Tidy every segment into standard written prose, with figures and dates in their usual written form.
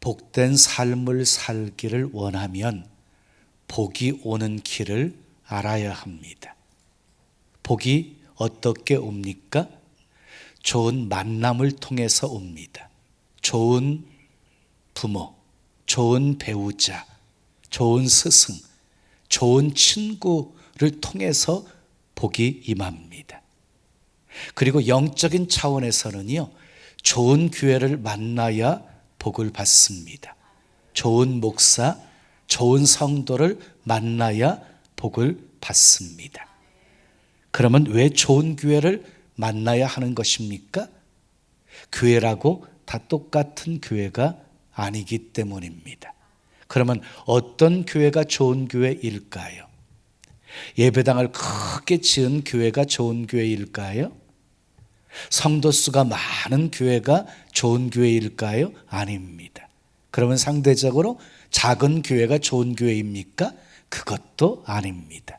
복된 삶을 살기를 원하면 복이 오는 길을 알아야 합니다. 복이 어떻게 옵니까? 좋은 만남을 통해서 옵니다. 좋은 부모, 좋은 배우자, 좋은 스승, 좋은 친구를 통해서 복이 임합니다. 그리고 영적인 차원에서는요, 좋은 교회를 만나야 복을 받습니다. 좋은 목사, 좋은 성도를 만나야 복을 받습니다. 그러면 왜 좋은 교회를 만나야 하는 것입니까? 교회라고 다 똑같은 교회가 아니기 때문입니다. 그러면 어떤 교회가 좋은 교회일까요? 예배당을 크게 지은 교회가 좋은 교회일까요? 성도 수가 많은 교회가 좋은 교회일까요? 아닙니다. 그러면 상대적으로 작은 교회가 좋은 교회입니까? 그것도 아닙니다.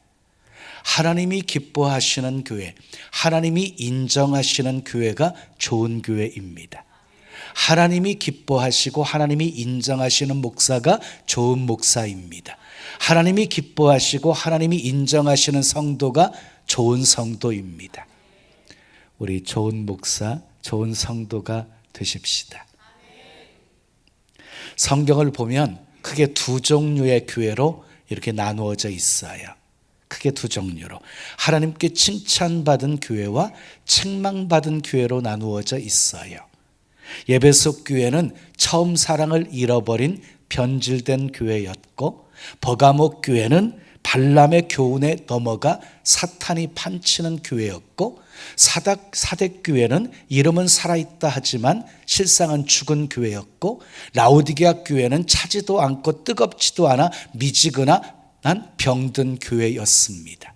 하나님이 기뻐하시는 교회, 하나님이 인정하시는 교회가 좋은 교회입니다. 하나님이 기뻐하시고 하나님이 인정하시는 목사가 좋은 목사입니다. 하나님이 기뻐하시고 하나님이 인정하시는 성도가 좋은 성도입니다. 우리 좋은 목사, 좋은 성도가 되십시다. 성경을 보면 크게 두 종류의 교회로 이렇게 나누어져 있어요. 크게 두 종류로 하나님께 칭찬받은 교회와 책망받은 교회로 나누어져 있어요. 에베소 교회는 처음 사랑을 잃어버린 변질된 교회였고, 버가모 교회는 발람의 교훈에 넘어가 사탄이 판치는 교회였고, 사댁 교회는 이름은 살아있다 하지만 실상은 죽은 교회였고, 라오디게아 교회는 차지도 않고 뜨겁지도 않아 미지근한 병든 교회였습니다.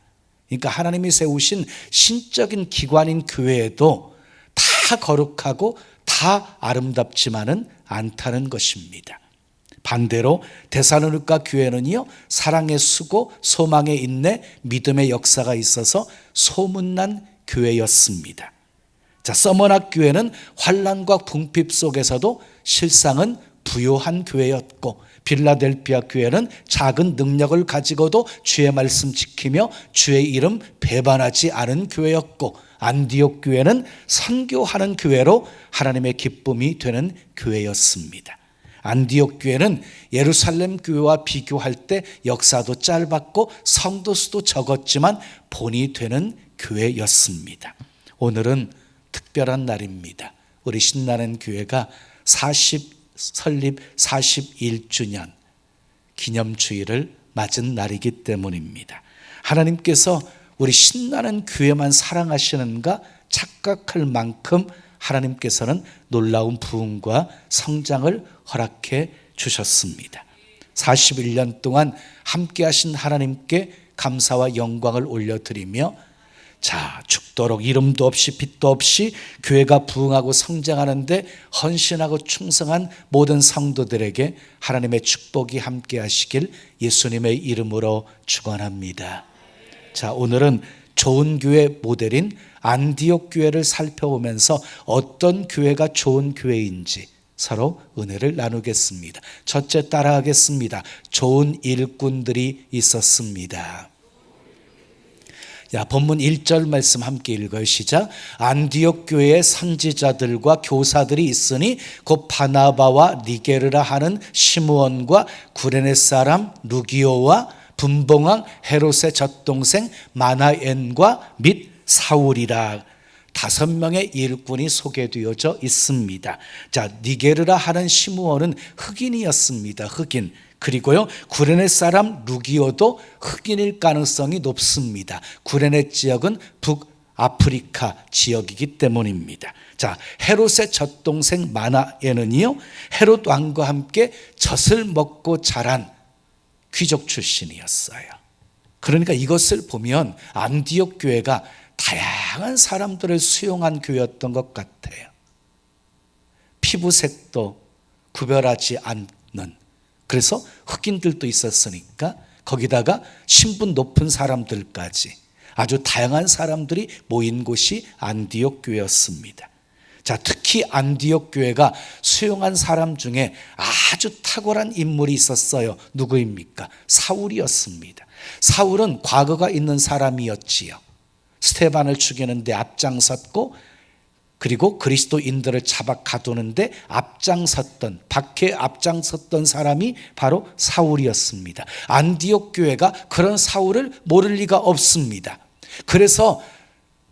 그러니까 하나님이 세우신 신적인 기관인 교회에도 다 거룩하고 다 아름답지만은 않다는 것입니다. 반대로 데살로니가 교회는요, 사랑의 수고, 소망의 인내, 믿음의 역사가 있어서 소문난 교회였습니다. 자, 서머나 교회는 환난과 궁핍 속에서도 실상은 부요한 교회였고, 빌라델피아 교회는 작은 능력을 가지고도 주의 말씀 지키며 주의 이름 배반하지 않은 교회였고, 안디옥 교회는 선교하는 교회로 하나님의 기쁨이 되는 교회였습니다. 안디옥 교회는 예루살렘 교회와 비교할 때 역사도 짧았고 성도 수도 적었지만 본이 되는 교회였습니다. 오늘은 특별한 날입니다. 우리 신나는 교회가 설립 41주년 기념주일을 맞은 날이기 때문입니다. 하나님께서 우리 신나는 교회만 사랑하시는가 착각할 만큼 하나님께서는 놀라운 부흥과 성장을 허락해 주셨습니다. 41년 동안 함께 하신 하나님께 감사와 영광을 올려드리며, 자, 죽도록 이름도 없이 빛도 없이 교회가 부흥하고 성장하는데 헌신하고 충성한 모든 성도들에게 하나님의 축복이 함께 하시길 예수님의 이름으로 축원합니다. 자, 오늘은 좋은 교회 모델인 안디옥 교회를 살펴보면서 어떤 교회가 좋은 교회인지 서로 은혜를 나누겠습니다. 첫째, 따라하겠습니다. 좋은 일꾼들이 있었습니다. 자, 본문 1절 말씀 함께 읽어요. 시작. 안디옥 교회에 선지자들과 교사들이 있으니 곧 바나바와 니게르라 하는 시므온과 구레네 사람 루기오와 분봉왕 헤롯의 젖동생 마나엔과 및 사울이라. 5명의 일꾼이 소개되어져 있습니다. 자, 니게르라 하는 시므온은 흑인이었습니다. 흑인. 그리고요, 구레네 사람 루기오도 흑인일 가능성이 높습니다. 구레네 지역은 북아프리카 지역이기 때문입니다. 자, 헤롯의 젖동생 마나엔은요, 헤롯 왕과 함께 젖을 먹고 자란 귀족 출신이었어요. 그러니까 이것을 보면 안디옥 교회가 다양한 사람들을 수용한 교회였던 것 같아요. 피부색도 구별하지 않는, 그래서 흑인들도 있었으니까 거기다가 신분 높은 사람들까지 아주 다양한 사람들이 모인 곳이 안디옥 교회였습니다. 자, 특히 안디옥 교회가 수용한 사람 중에 아주 탁월한 인물이 있었어요. 누구입니까? 사울이었습니다. 사울은 과거가 있는 사람이었지요. 스데반을 죽이는데 앞장섰고, 그리고 그리스도인들을 잡아 가두는데 밖에 앞장섰던 사람이 바로 사울이었습니다. 안디옥 교회가 그런 사울을 모를 리가 없습니다. 그래서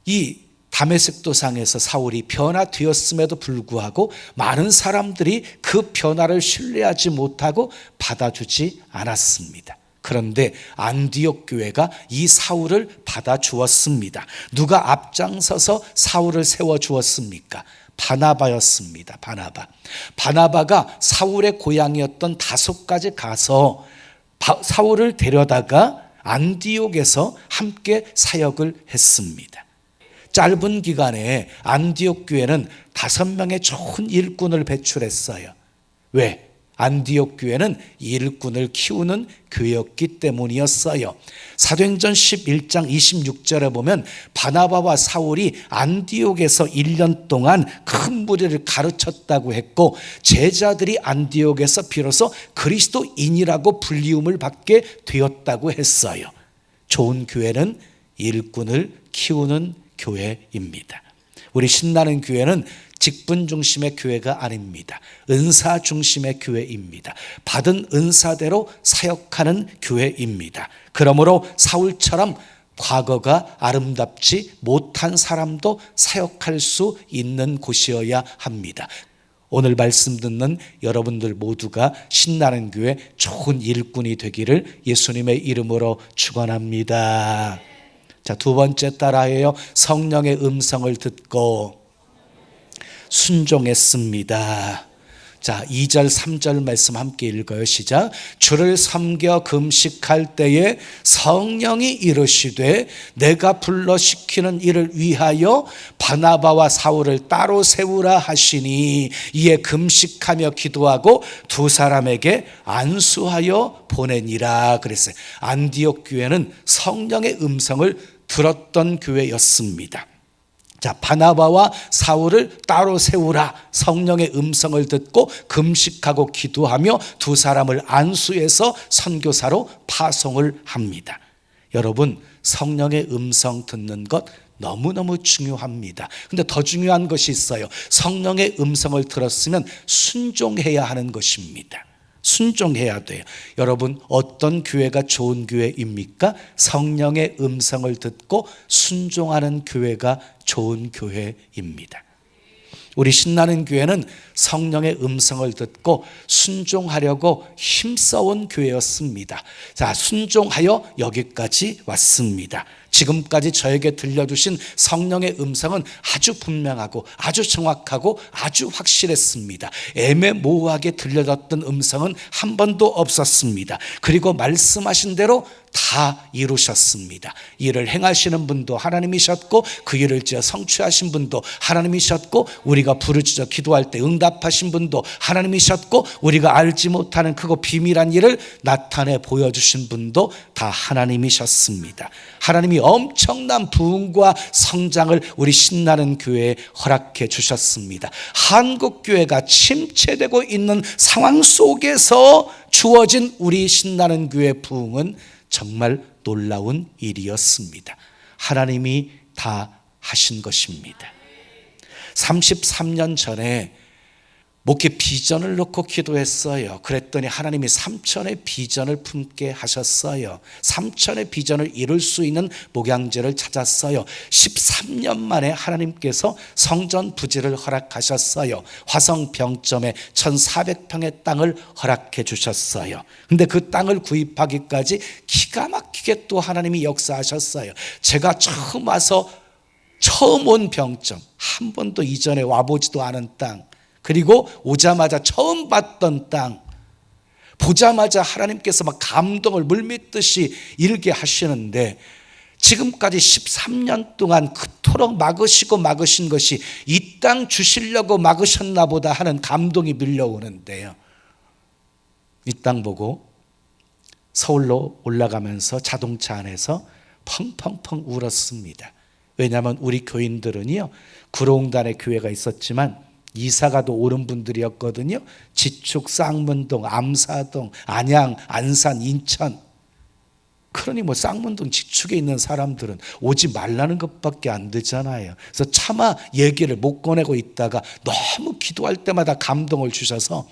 이 다메섹 도상에서 사울이 변화되었음에도 불구하고 많은 사람들이 그 변화를 신뢰하지 못하고 받아주지 않았습니다. 그런데 안디옥 교회가 이 사울을 받아주었습니다. 누가 앞장서서 사울을 세워주었습니까? 바나바였습니다. 바나바가 사울의 고향이었던 다소까지 가서 사울을 데려다가 안디옥에서 함께 사역을 했습니다. 짧은 기간에 안디옥 교회는 5명의 좋은 일꾼을 배출했어요. 왜? 안디옥 교회는 일꾼을 키우는 교회였기 때문이었어요. 사도행전 11장 26절에 보면 바나바와 사울이 안디옥에서 1년 동안 큰 무리를 가르쳤다고 했고, 제자들이 안디옥에서 비로소 그리스도인이라고 불리움을 받게 되었다고 했어요. 좋은 교회는 일꾼을 키우는 교회입니다. 우리 신나는 교회는 직분 중심의 교회가 아닙니다. 은사 중심의 교회입니다. 받은 은사대로 사역하는 교회입니다. 그러므로 사울처럼 과거가 아름답지 못한 사람도 사역할 수 있는 곳이어야 합니다. 오늘 말씀 듣는 여러분들 모두가 신나는 교회 좋은 일꾼이 되기를 예수님의 이름으로 축원합니다. 자, 2번째 따라해요. 성령의 음성을 듣고 순종했습니다. 자, 2절 3절 말씀 함께 읽어요. 시작. 주를 섬겨 금식할 때에 성령이 이르시되 내가 불러 시키는 일을 위하여 바나바와 사울을 따로 세우라 하시니, 이에 금식하며 기도하고 2 사람에게 안수하여 보내니라 그랬어요. 안디옥 교회는 성령의 음성을 들었던 교회였습니다. 자, 바나바와 사울을 따로 세우라. 성령의 음성을 듣고 금식하고 기도하며 2 사람을 안수해서 선교사로 파송을 합니다. 여러분, 성령의 음성 듣는 것 너무너무 중요합니다. 근데 더 중요한 것이 있어요. 성령의 음성을 들었으면 순종해야 하는 것입니다. 순종해야 돼요. 여러분, 어떤 교회가 좋은 교회입니까? 성령의 음성을 듣고 순종하는 교회가 좋은 교회입니다. 우리 신나는 교회는 성령의 음성을 듣고 순종하려고 힘써온 교회였습니다. 자, 순종하여 여기까지 왔습니다. 지금까지 저에게 들려주신 성령의 음성은 아주 분명하고 아주 정확하고 아주 확실했습니다. 애매모호하게 들려졌던 음성은 한 번도 없었습니다. 그리고 말씀하신 대로 다 이루셨습니다. 이를 행하시는 분도 하나님이셨고, 그 일을 성취하신 분도 하나님이셨고, 우리가 부르짖어 기도할 때 응답하신 분도 하나님이셨고, 우리가 알지 못하는 크고 비밀한 일을 나타내 보여주신 분도 다 하나님이셨습니다. 하나님이 엄청난 부흥과 성장을 우리 신나는 교회에 허락해 주셨습니다. 한국 교회가 침체되고 있는 상황 속에서 주어진 우리 신나는 교회 부흥은 정말 놀라운 일이었습니다. 하나님이 다 하신 것입니다. 33년 전에 목회 비전을 놓고 기도했어요. 그랬더니 하나님이 3천의 비전을 품게 하셨어요. 3천의 비전을 이룰 수 있는 목양지를 찾았어요. 13년 만에 하나님께서 성전 부지를 허락하셨어요. 화성 병점에 1,400평의 땅을 허락해 주셨어요. 근데 그 땅을 구입하기까지 기가 막히게 또 하나님이 역사하셨어요. 제가 처음 온 병점, 한 번도 이전에 와보지도 않은 땅, 그리고 오자마자 처음 봤던 땅, 보자마자 하나님께서 막 감동을 물밀듯이 일게 하시는데, 지금까지 13년 동안 그토록 막으신 것이 이 땅 주시려고 막으셨나 보다 하는 감동이 밀려오는데요. 이 땅 보고 서울로 올라가면서 자동차 안에서 펑펑펑 울었습니다. 왜냐하면 우리 교인들은요, 구로공단에 교회가 있었지만 이사가도 오른 분들이었거든요. 지축, 쌍문동, 암사동, 안양, 안산, 인천. 그러니 뭐 쌍문동 지축에 있는 사람들은 오지 말라는 것밖에 안 되잖아요. 그래서 차마 얘기를 못 꺼내고 있다가 너무 기도할 때마다 감동을 주셔서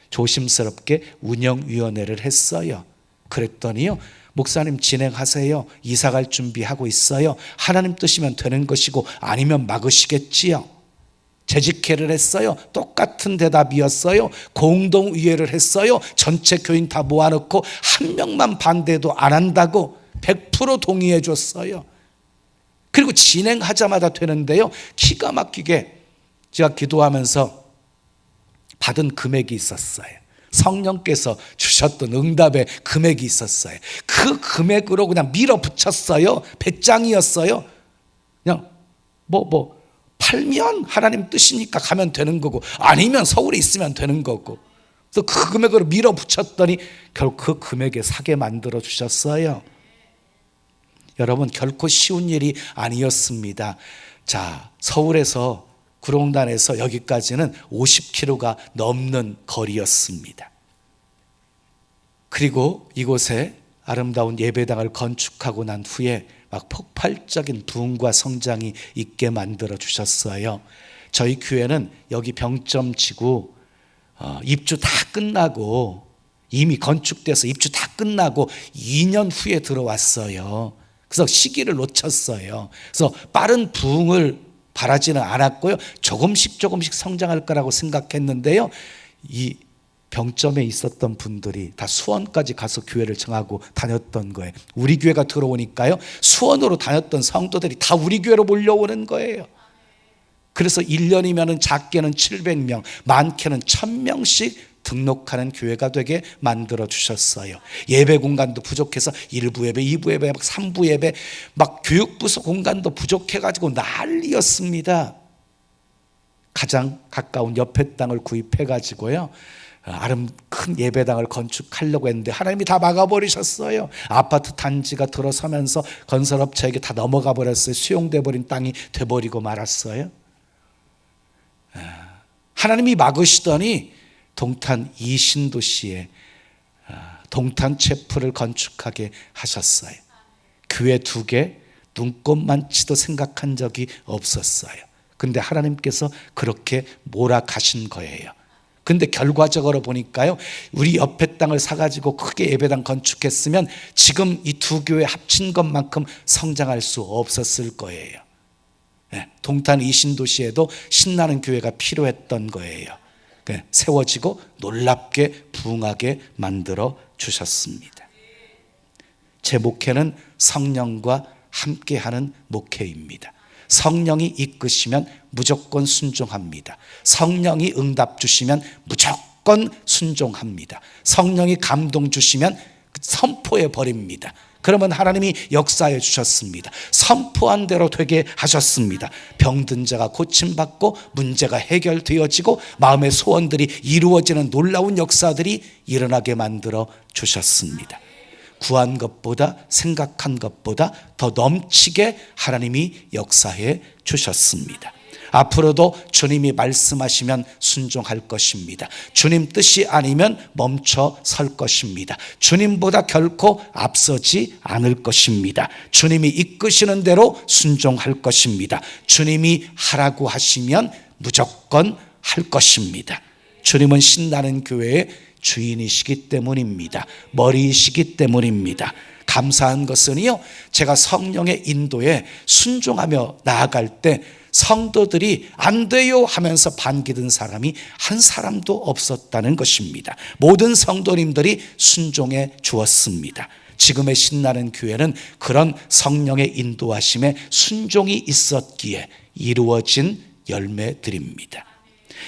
조심스럽게 운영위원회를 했어요. 그랬더니요, 목사님 진행하세요. 이사 갈 준비하고 있어요. 하나님 뜻이면 되는 것이고 아니면 막으시겠지요. 재직회를 했어요. 똑같은 대답이었어요. 공동의회를 했어요. 전체 교인 다 모아놓고 한 명만 반대도 안 한다고 100% 동의해 줬어요. 그리고 진행하자마자 되는데요, 기가 막히게 제가 기도하면서 받은 금액이 있었어요. 성령께서 주셨던 응답의 금액이 있었어요. 그 금액으로 그냥 밀어붙였어요. 배짱이었어요. 그냥 팔면 하나님 뜻이니까 가면 되는 거고 아니면 서울에 있으면 되는 거고. 그래서 그 금액으로 밀어붙였더니 결국 그 금액에 사게 만들어 주셨어요. 여러분, 결코 쉬운 일이 아니었습니다. 자, 서울에서 구로공단에서 여기까지는 50km가 넘는 거리였습니다. 그리고 이곳에 아름다운 예배당을 건축하고 난 후에 막 폭발적인 부흥과 성장이 있게 만들어 주셨어요. 저희 교회는 여기 병점지구 입주 다 끝나고, 이미 건축돼서 입주 다 끝나고 2년 후에 들어왔어요. 그래서 시기를 놓쳤어요. 그래서 빠른 부흥을 바라지는 않았고요, 조금씩 성장할 거라고 생각했는데요, 이 병점에 있었던 분들이 다 수원까지 가서 교회를 정하고 다녔던 거예요. 우리 교회가 들어오니까요, 수원으로 다녔던 성도들이 다 우리 교회로 몰려오는 거예요. 그래서 1년이면 작게는 700명, 많게는 1000명씩 등록하는 교회가 되게 만들어 주셨어요. 예배 공간도 부족해서 1부 예배, 2부 예배, 3부 예배, 막 교육부서 공간도 부족해가지고 난리였습니다. 가장 가까운 옆에 땅을 구입해가지고요, 큰 예배당을 건축하려고 했는데 하나님이 다 막아버리셨어요. 아파트 단지가 들어서면서 건설업체에게 다 넘어가 버렸어요. 수용돼 버린 땅이 돼버리고 말았어요. 하나님이 막으시더니 동탄 이신도시에 동탄 채플을 건축하게 하셨어요. 교회 2개, 눈꼽만치도 생각한 적이 없었어요. 근데 하나님께서 그렇게 몰아가신 거예요. 근데 결과적으로 보니까요, 우리 옆에 땅을 사가지고 크게 예배당 건축했으면 지금 이 2 교회 합친 것만큼 성장할 수 없었을 거예요. 동탄 이신도시에도 신나는 교회가 필요했던 거예요. 세워지고 놀랍게 부흥하게 만들어 주셨습니다. 제 목회는 성령과 함께하는 목회입니다. 성령이 이끄시면 무조건 순종합니다. 성령이 응답 주시면 무조건 순종합니다. 성령이 감동 주시면 선포해 버립니다. 그러면 하나님이 역사해 주셨습니다. 선포한 대로 되게 하셨습니다. 병든 자가 고침받고 문제가 해결되어지고 마음의 소원들이 이루어지는 놀라운 역사들이 일어나게 만들어 주셨습니다. 구한 것보다, 생각한 것보다 더 넘치게 하나님이 역사해 주셨습니다. 앞으로도 주님이 말씀하시면 순종할 것입니다. 주님 뜻이 아니면 멈춰 설 것입니다. 주님보다 결코 앞서지 않을 것입니다. 주님이 이끄시는 대로 순종할 것입니다. 주님이 하라고 하시면 무조건 할 것입니다. 주님은 신나는 교회의 주인이시기 때문입니다. 머리이시기 때문입니다. 감사한 것은요, 제가 성령의 인도에 순종하며 나아갈 때 성도들이 안 돼요 하면서 반기던 사람이 한 사람도 없었다는 것입니다. 모든 성도님들이 순종해 주었습니다. 지금의 신나는 교회는 그런 성령의 인도하심에 순종이 있었기에 이루어진 열매들입니다.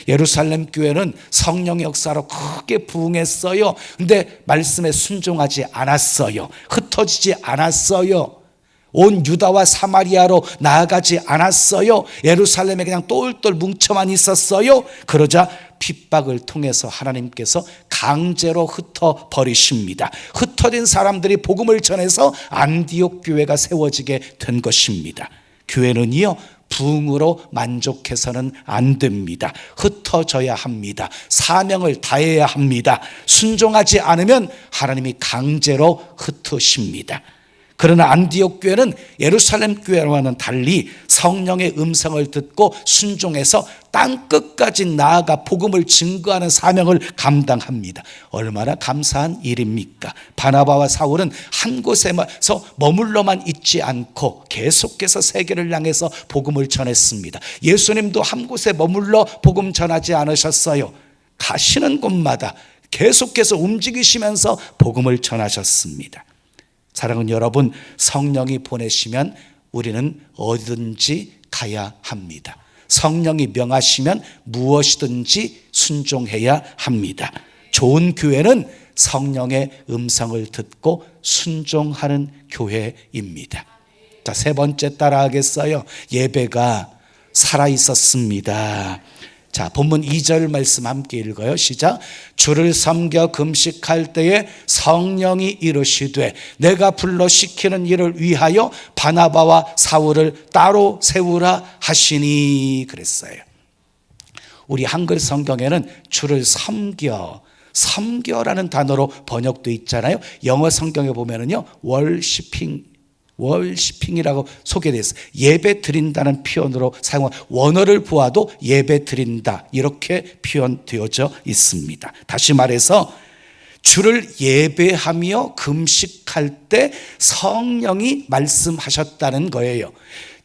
예루살렘 교회는 성령의 역사로 크게 부흥했어요. 근데 말씀에 순종하지 않았어요. 흩어지지 않았어요. 온 유다와 사마리아로 나아가지 않았어요. 예루살렘에 그냥 똘똘 뭉쳐만 있었어요. 그러자 핍박을 통해서 하나님께서 강제로 흩어버리십니다. 흩어진 사람들이 복음을 전해서 안디옥 교회가 세워지게 된 것입니다. 교회는요, 부흥으로 만족해서는 안 됩니다. 흩어져야 합니다. 사명을 다해야 합니다. 순종하지 않으면 하나님이 강제로 흩으십니다. 그러나 안디옥 교회는 예루살렘 교회와는 달리 성령의 음성을 듣고 순종해서 땅끝까지 나아가 복음을 증거하는 사명을 감당합니다. 얼마나 감사한 일입니까? 바나바와 사울은 한 곳에서 머물러만 있지 않고 계속해서 세계를 향해서 복음을 전했습니다. 예수님도 한 곳에 머물러 복음 전하지 않으셨어요. 가시는 곳마다 계속해서 움직이시면서 복음을 전하셨습니다. 사랑하는 여러분, 성령이 보내시면 우리는 어디든지 가야 합니다. 성령이 명하시면 무엇이든지 순종해야 합니다. 좋은 교회는 성령의 음성을 듣고 순종하는 교회입니다. 자, 세 번째 따라하겠어요. 예배가 살아있었습니다. 자, 본문 2절 말씀 함께 읽어요. 시작. 주를 섬겨 금식할 때에 성령이 이르시되 내가 불러 시키는 일을 위하여 바나바와 사울을 따로 세우라 하시니 그랬어요. 우리 한글 성경에는 주를 섬겨라는 단어로 번역되어 있잖아요. 영어 성경에 보면은요, 월시핑이라고 소개되어 있어요. 예배 드린다는 표현으로 사용한 원어를 보아도 예배 드린다 이렇게 표현되어져 있습니다. 다시 말해서 주를 예배하며 금식할 때 성령이 말씀하셨다는 거예요.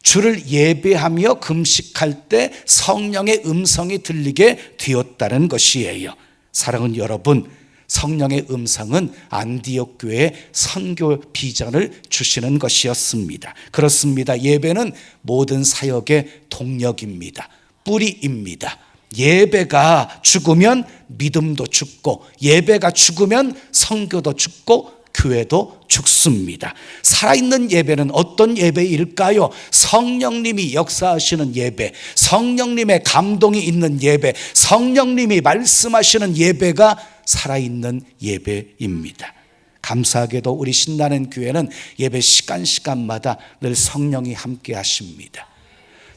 주를 예배하며 금식할 때 성령의 음성이 들리게 되었다는 것이에요. 사랑하는 여러분, 성령의 음성은 안디옥 교회에 선교 비전을 주시는 것이었습니다. 그렇습니다. 예배는 모든 사역의 동력입니다. 뿌리입니다. 예배가 죽으면 믿음도 죽고, 예배가 죽으면 선교도 죽고, 교회도 죽습니다. 살아있는 예배는 어떤 예배일까요? 성령님이 역사하시는 예배, 성령님의 감동이 있는 예배, 성령님이 말씀하시는 예배가 살아있는 예배입니다. 감사하게도 우리 신나는 교회는 예배 시간마다 늘 성령이 함께 하십니다.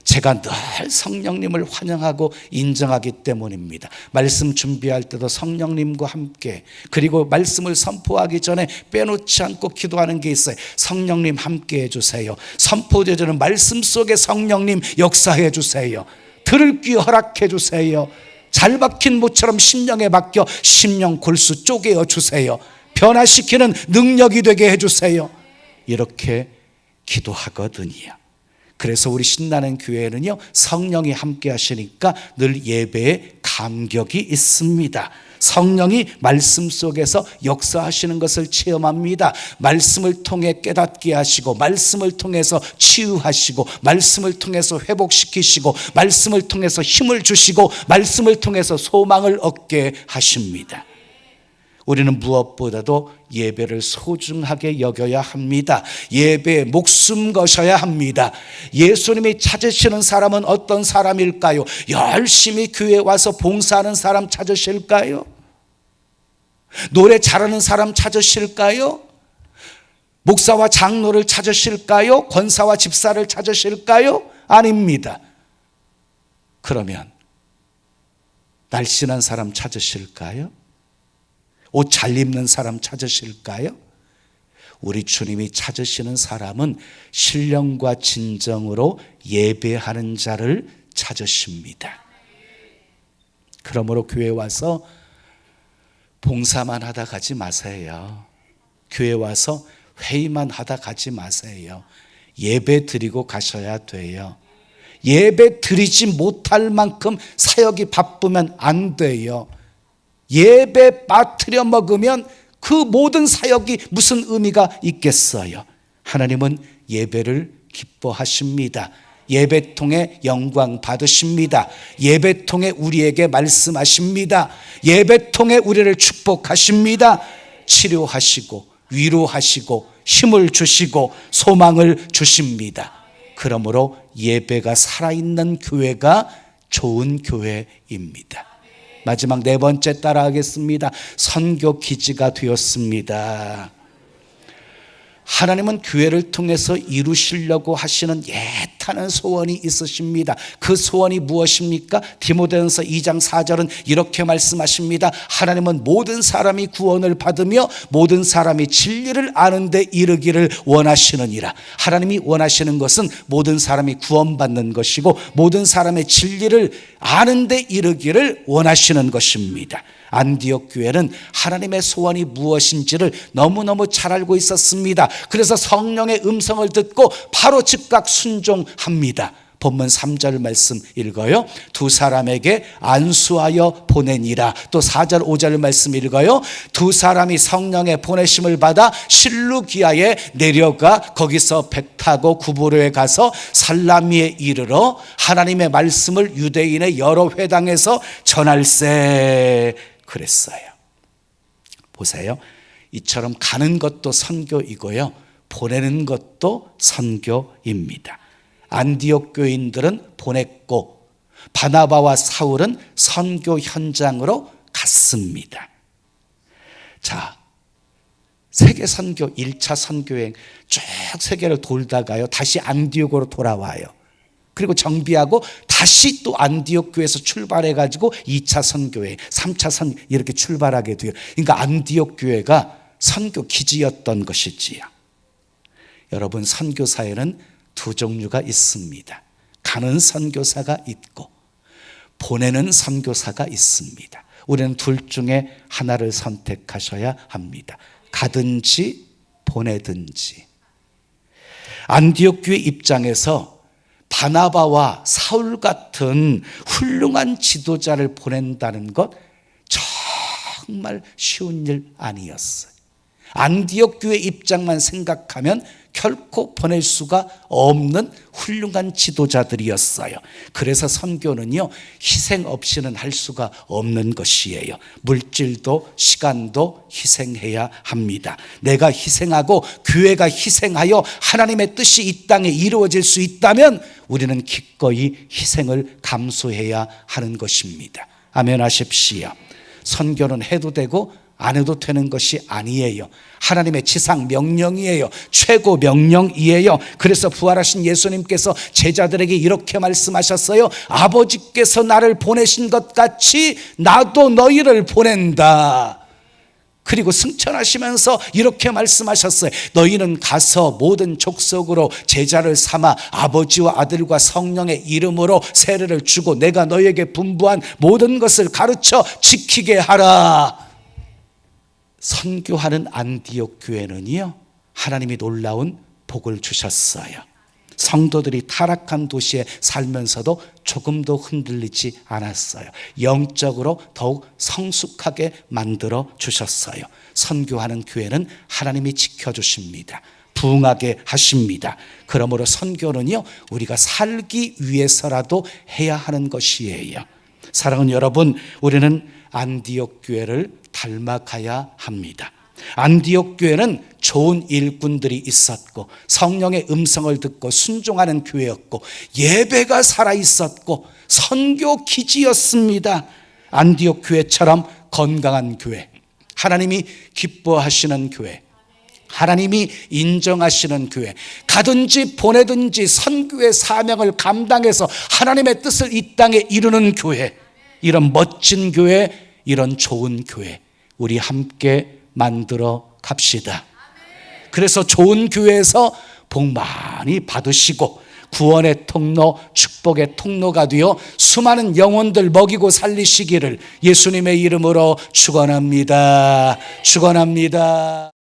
제가 늘 성령님을 환영하고 인정하기 때문입니다. 말씀 준비할 때도 성령님과 함께, 그리고 말씀을 선포하기 전에 빼놓지 않고 기도하는 게 있어요. 성령님 함께 해주세요. 선포되는 말씀 속에 성령님 역사해 주세요. 들을 귀 허락해 주세요. 잘 박힌 모처럼 심령에 맡겨 심령 골수 쪼개어 주세요. 변화시키는 능력이 되게 해주세요. 이렇게 기도하거든요. 그래서 우리 신나는 교회는요, 성령이 함께 하시니까 늘 예배에 감격이 있습니다. 성령이 말씀 속에서 역사하시는 것을 체험합니다. 말씀을 통해 깨닫게 하시고, 말씀을 통해서 치유하시고, 말씀을 통해서 회복시키시고, 말씀을 통해서 힘을 주시고, 말씀을 통해서 소망을 얻게 하십니다. 우리는 무엇보다도 예배를 소중하게 여겨야 합니다. 예배에 목숨 거셔야 합니다. 예수님이 찾으시는 사람은 어떤 사람일까요? 열심히 교회에 와서 봉사하는 사람 찾으실까요? 노래 잘하는 사람 찾으실까요? 목사와 장로를 찾으실까요? 권사와 집사를 찾으실까요? 아닙니다. 그러면 날씬한 사람 찾으실까요? 옷 잘 입는 사람 찾으실까요? 우리 주님이 찾으시는 사람은 신령과 진정으로 예배하는 자를 찾으십니다. 그러므로 교회 와서 봉사만 하다 가지 마세요. 교회 와서 회의만 하다 가지 마세요. 예배 드리고 가셔야 돼요. 예배 드리지 못할 만큼 사역이 바쁘면 안 돼요. 예배 빠뜨려 먹으면 그 모든 사역이 무슨 의미가 있겠어요? 하나님은 예배를 기뻐하십니다. 예배 통해 영광 받으십니다. 예배 통해 우리에게 말씀하십니다. 예배 통해 우리를 축복하십니다. 치료하시고 위로하시고 힘을 주시고 소망을 주십니다. 그러므로 예배가 살아있는 교회가 좋은 교회입니다. 마지막 네 번째 따라하겠습니다. 선교 기지가 되었습니다. 하나님은 교회를 통해서 이루시려고 하시는 애타는 소원이 있으십니다. 그 소원이 무엇입니까? 디모데전서 2장 4절은 이렇게 말씀하십니다. 하나님은 모든 사람이 구원을 받으며 모든 사람이 진리를 아는 데 이르기를 원하시느니라. 하나님이 원하시는 것은 모든 사람이 구원받는 것이고 모든 사람의 진리를 아는 데 이르기를 원하시는 것입니다. 안디옥 교회는 하나님의 소원이 무엇인지를 너무너무 잘 알고 있었습니다. 그래서 성령의 음성을 듣고 바로 즉각 순종합니다. 본문 3절 말씀 읽어요. 두 사람에게 안수하여 보내니라. 또 4절 5절 말씀 읽어요. 두 사람이 성령의 보내심을 받아 실루기아에 내려가 거기서 배 타고 구브로에 가서 살라미에 이르러 하나님의 말씀을 유대인의 여러 회당에서 전할세 그랬어요. 보세요. 이처럼 가는 것도 선교이고요, 보내는 것도 선교입니다. 안디옥 교인들은 보냈고 바나바와 사울은 선교 현장으로 갔습니다. 자, 세계 선교 1차 선교여행 쭉 세계를 돌다가요 다시 안디옥으로 돌아와요. 그리고 정비하고 다시 또 안디옥 교회에서 출발해 가지고 2차 선교회, 3차 선교 이렇게 출발하게 돼요. 그러니까 안디옥 교회가 선교 기지였던 것이지요. 여러분, 선교사에는 두 종류가 있습니다. 가는 선교사가 있고 보내는 선교사가 있습니다. 우리는 둘 중에 하나를 선택하셔야 합니다. 가든지 보내든지. 안디옥 교회 입장에서 바나바와 사울 같은 훌륭한 지도자를 보낸다는 것 정말 쉬운 일 아니었어요. 안디옥 교회 입장만 생각하면 결코 보낼 수가 없는 훌륭한 지도자들이었어요. 그래서 선교는요, 희생 없이는 할 수가 없는 것이에요. 물질도 시간도 희생해야 합니다. 내가 희생하고 교회가 희생하여 하나님의 뜻이 이 땅에 이루어질 수 있다면 우리는 기꺼이 희생을 감수해야 하는 것입니다. 아멘 하십시오. 선교는 해도 되고 안 해도 되는 것이 아니에요. 하나님의 지상 명령이에요. 최고 명령이에요. 그래서 부활하신 예수님께서 제자들에게 이렇게 말씀하셨어요. 아버지께서 나를 보내신 것 같이 나도 너희를 보낸다. 그리고 승천하시면서 이렇게 말씀하셨어요. 너희는 가서 모든 족속으로 제자를 삼아 아버지와 아들과 성령의 이름으로 세례를 주고 내가 너희에게 분부한 모든 것을 가르쳐 지키게 하라. 선교하는 안디옥 교회는요, 하나님이 놀라운 복을 주셨어요. 성도들이 타락한 도시에 살면서도 조금도 흔들리지 않았어요. 영적으로 더욱 성숙하게 만들어 주셨어요. 선교하는 교회는 하나님이 지켜주십니다. 부흥하게 하십니다. 그러므로 선교는요, 우리가 살기 위해서라도 해야 하는 것이에요. 사랑하는 여러분, 우리는 안디옥 교회를 닮아가야 합니다. 안디옥 교회는 좋은 일꾼들이 있었고 성령의 음성을 듣고 순종하는 교회였고 예배가 살아있었고 선교 기지였습니다. 안디옥 교회처럼 건강한 교회, 하나님이 기뻐하시는 교회, 하나님이 인정하시는 교회, 가든지 보내든지 선교의 사명을 감당해서 하나님의 뜻을 이 땅에 이루는 교회, 이런 멋진 교회, 이런 좋은 교회 우리 함께 만들어 갑시다. 그래서 좋은 교회에서 복 많이 받으시고 구원의 통로, 축복의 통로가 되어 수많은 영혼들 먹이고 살리시기를 예수님의 이름으로 축원합니다. 축원합니다.